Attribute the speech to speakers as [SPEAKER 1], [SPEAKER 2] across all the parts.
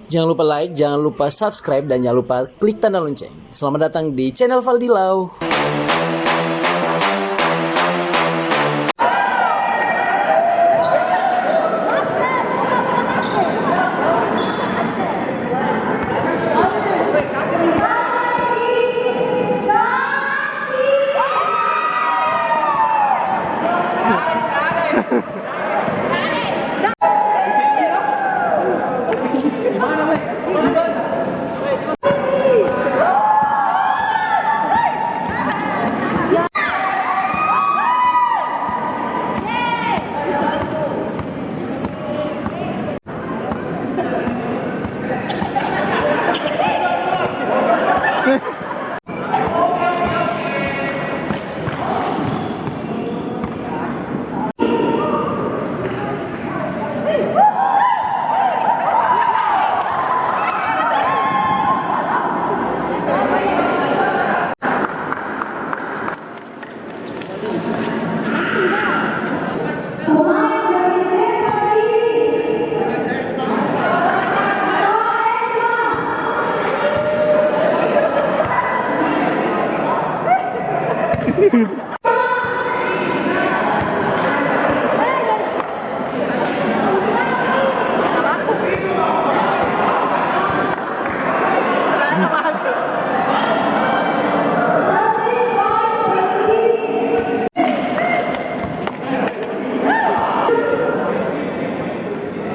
[SPEAKER 1] Jangan lupa like, jangan lupa subscribe, dan jangan lupa klik tanda lonceng. Selamat datang di channel Valdilau.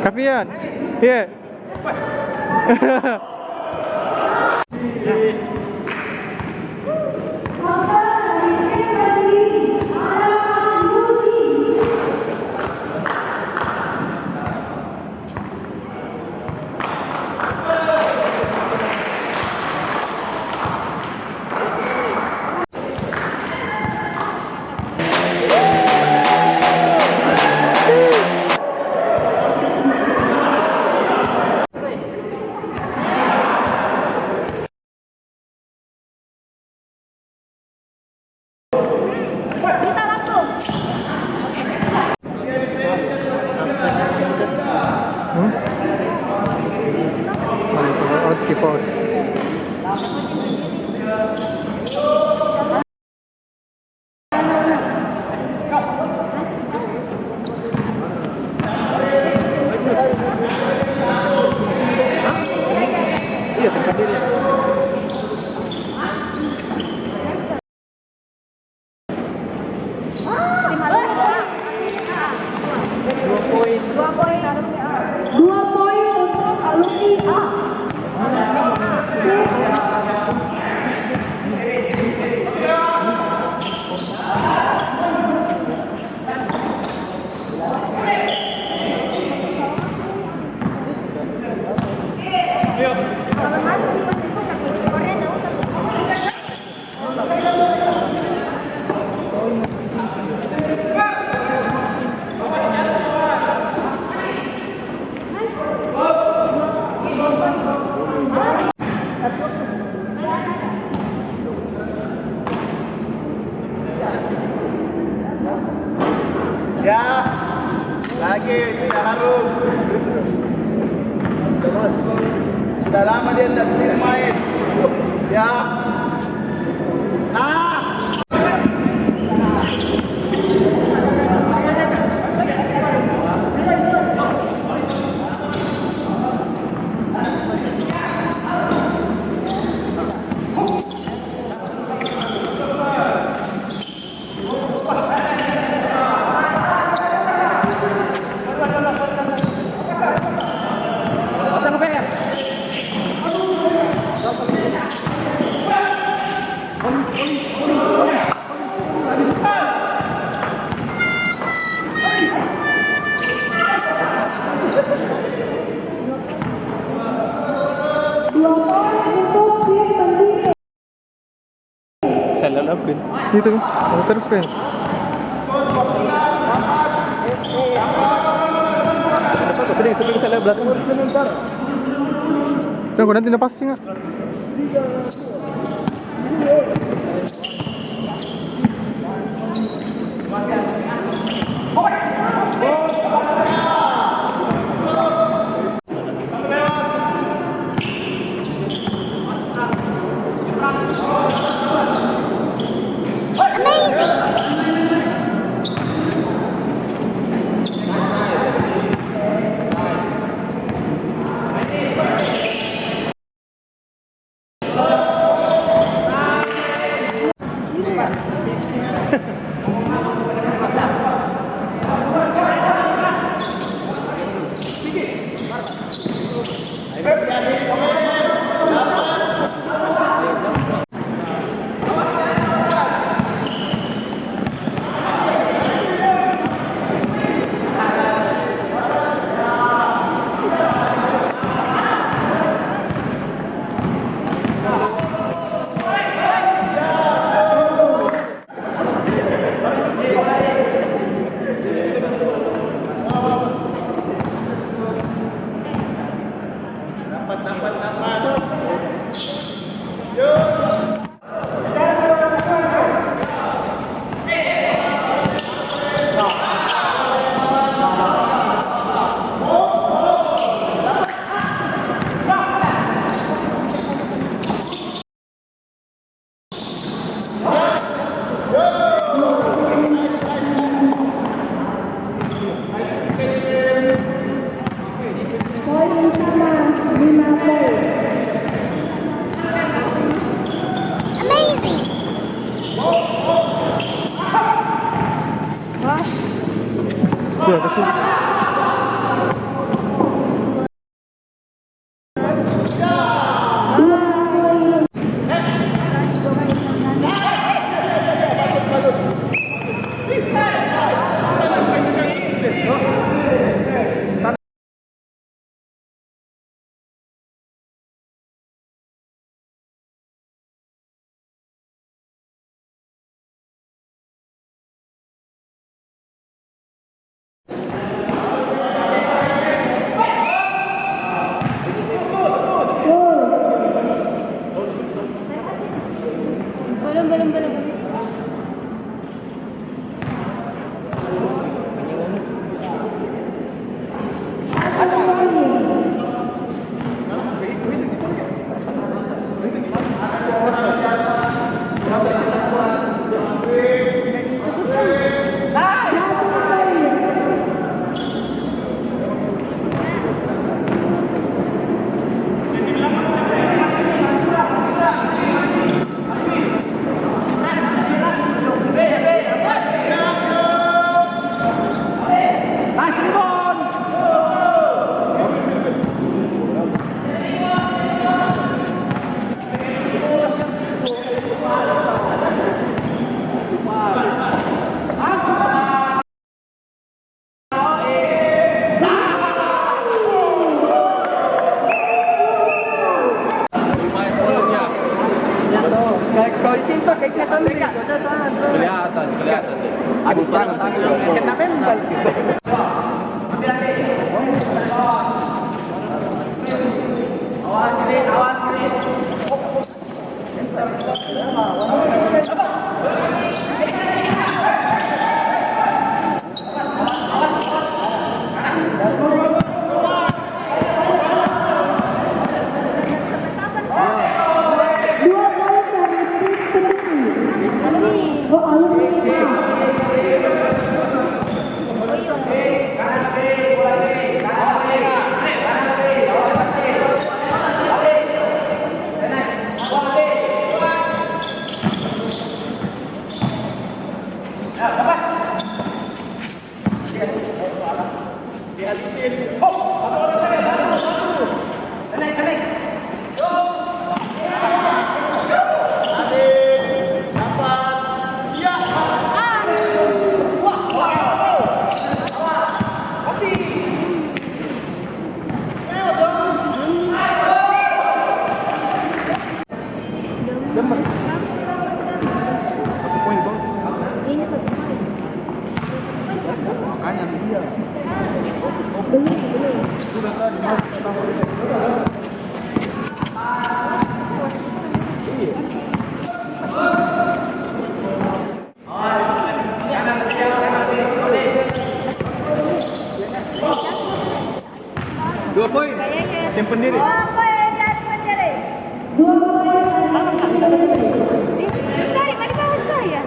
[SPEAKER 2] Kapian, yeah. Kipos.
[SPEAKER 3] Dua poin untuk alumni A.
[SPEAKER 4] Ya, lagi tidak harus. Sudah lama dia tidak main. Ya.
[SPEAKER 2] Saya lalu pin. Itu, terus pin. Seperti saya belakang. Tunggu nanti na passing ah.
[SPEAKER 3] Poin sama 5 poin.
[SPEAKER 2] Tuh, atas tuh.
[SPEAKER 3] Belum.
[SPEAKER 5] Kalau di sini tuh kayaknya sendiri nggak bisa sana.
[SPEAKER 4] Kelihatan deh. Aduh, tangan sih.
[SPEAKER 5] Kena pembal. Awas.
[SPEAKER 3] Ini 1 poin.
[SPEAKER 2] Makanya dia.
[SPEAKER 3] Belum.
[SPEAKER 2] Sudah tadi mas. Dua poin. Tim pendiri.
[SPEAKER 3] 2 poin dari pendiri. Dari mana bawah saya?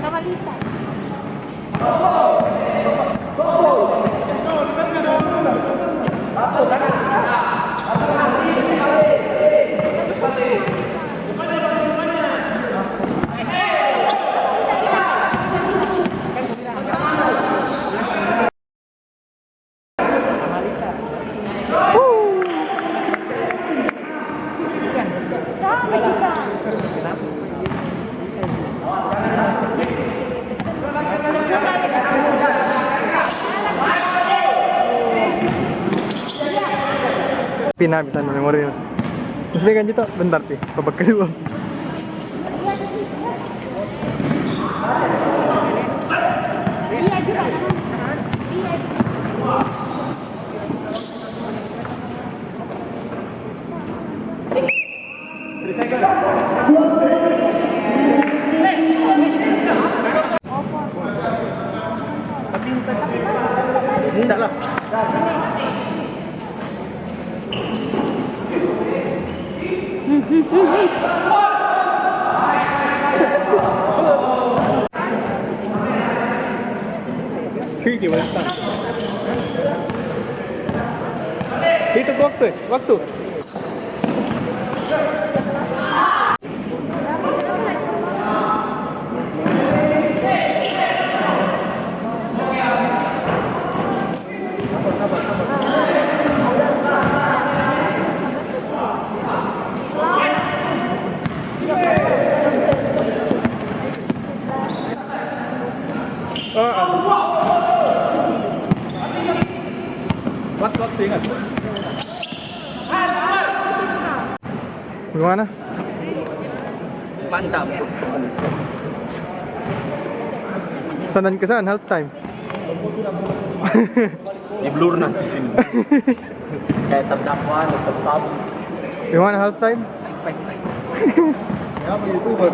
[SPEAKER 3] Kamalita.
[SPEAKER 2] Pina bisa memori. Mas pegang Cito, bentar sih, babak kedua.
[SPEAKER 3] Iya juga. Iya.
[SPEAKER 2] Tidak lah. Gimana? Hitung waktu. Waktu ingat. Bagaimana?
[SPEAKER 5] Mantap.
[SPEAKER 2] Sana dan kesan half time.
[SPEAKER 4] Di blur nanti sini. Kayak terdakwa, tetap.
[SPEAKER 2] Bagaimana half time?
[SPEAKER 4] Ya, YouTuber.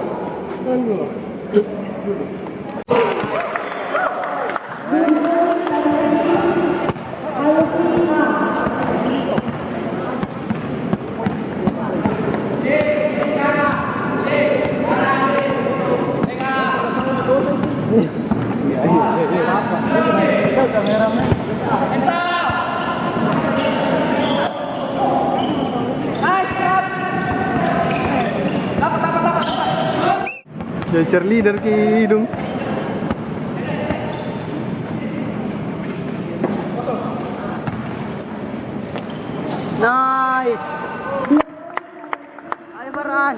[SPEAKER 2] Jadi cheerleader ki hidung.
[SPEAKER 5] Nice. Ayo Farhan.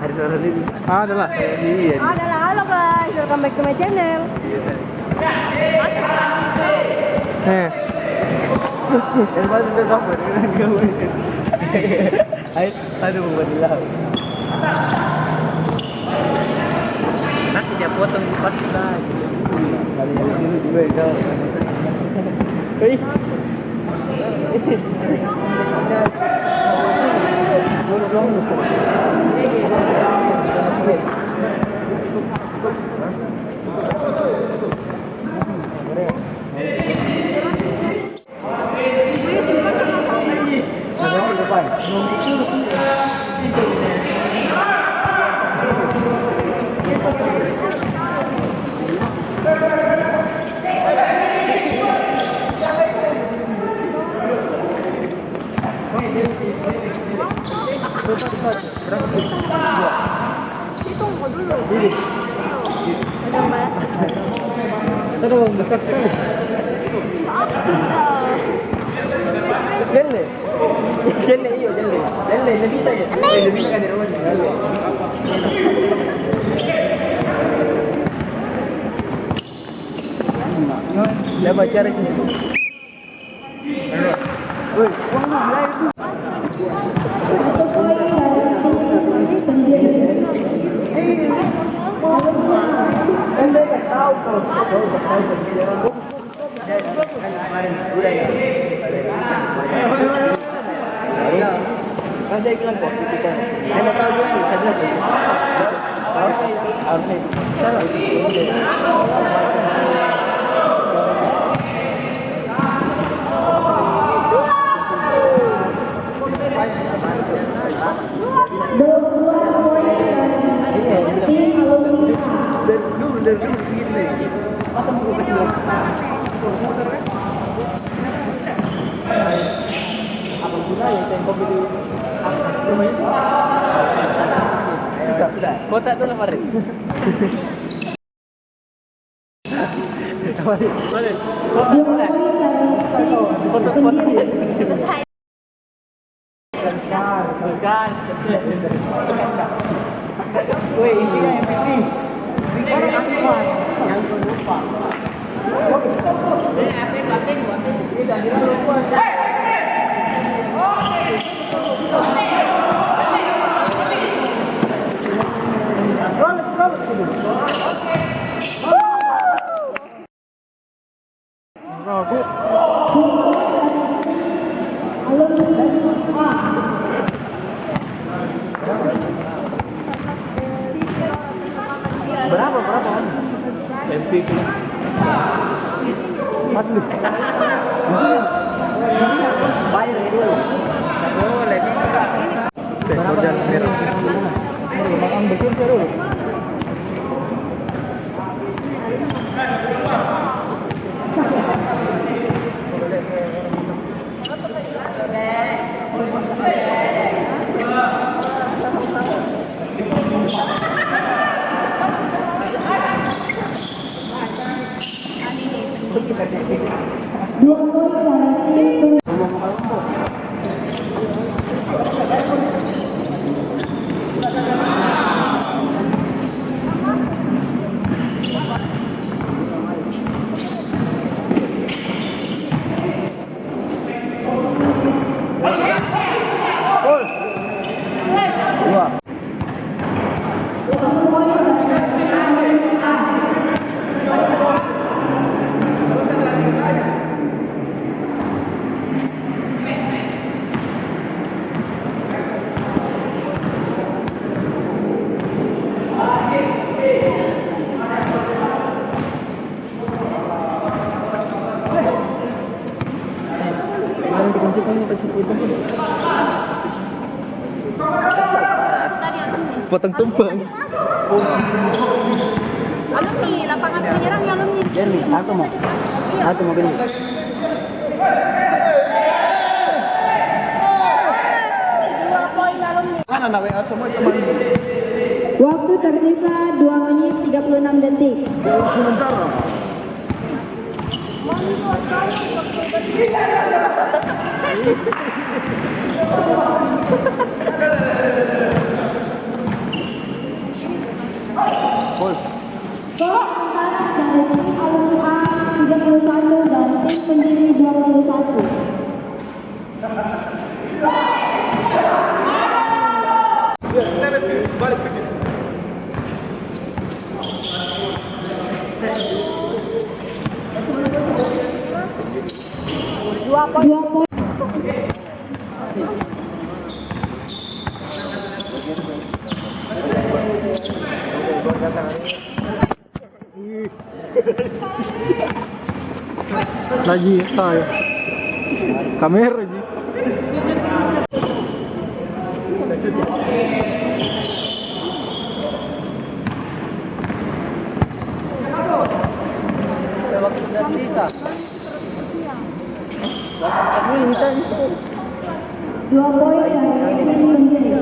[SPEAKER 2] Ada suara ini. Adalah. Iya.
[SPEAKER 3] Adalah halo guys, welcome back to my channel.
[SPEAKER 5] Yang baru udah kabar aduh benar. Nanti dia potong pas lagi. Kali ini juga kau. Hei.
[SPEAKER 3] Hitung kok dulu.
[SPEAKER 2] Terus dekat sekali.
[SPEAKER 5] Jelle. Jelle iyo jelle. Jelle lebih saja. Lebih kan di rumah jelle. Dia baca lagi. Woi, kan saya bilang kok kita enak tahu dia kita harusnya salah. Dari dulu begini. Masa mau ke sini? Apa gunanya tembok di rumah itu? Sudah. Kota itu lah Farid. Farid. Foto sini. Bukan. Woi, ini yang penting. Orang apa yang lupa? Ini apa yang lupa? Bayar dulu. Boleh bisa.
[SPEAKER 2] Cek organ merah.
[SPEAKER 5] Makan betul dulu.
[SPEAKER 2] Potong tumpeng.
[SPEAKER 3] Alumni, lapangan penyerang ya alumni.
[SPEAKER 5] Jadi, aku mau beli.
[SPEAKER 3] Dua poin alumni.
[SPEAKER 4] Kan anak WA semua teman.
[SPEAKER 6] Waktu tersisa 2 menit 36 detik.
[SPEAKER 4] Sebentar.
[SPEAKER 6] Skor antara dari tim alumni A 31 dan tim pendiri 21.
[SPEAKER 4] Balik pikir.
[SPEAKER 3] Dua poin.
[SPEAKER 6] 2 poin.
[SPEAKER 2] Lagi ya. Kamera ji.
[SPEAKER 5] Waktu tersisa.
[SPEAKER 6] 2 poin dari tim pendiri.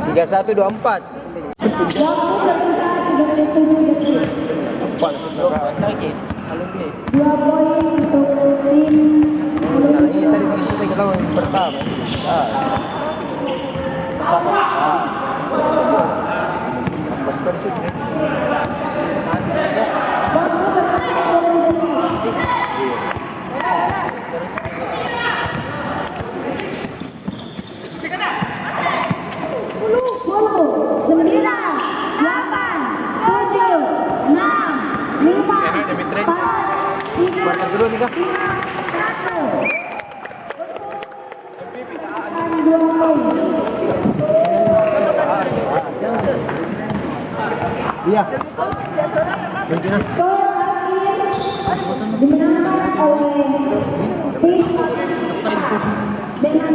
[SPEAKER 5] 3124.
[SPEAKER 6] Waktu tersisa 37 detik. 2 poin untuk tim alumni.
[SPEAKER 5] Ini tadi kita bilang pertama. Skor sih.
[SPEAKER 6] Waktu tersisa 20 detik. Sepuluh, 9, 8, 7, 6, 5, 4, 3, 2, 1.
[SPEAKER 2] Iya.
[SPEAKER 6] Skor akhir dimenangkan oleh tim dengan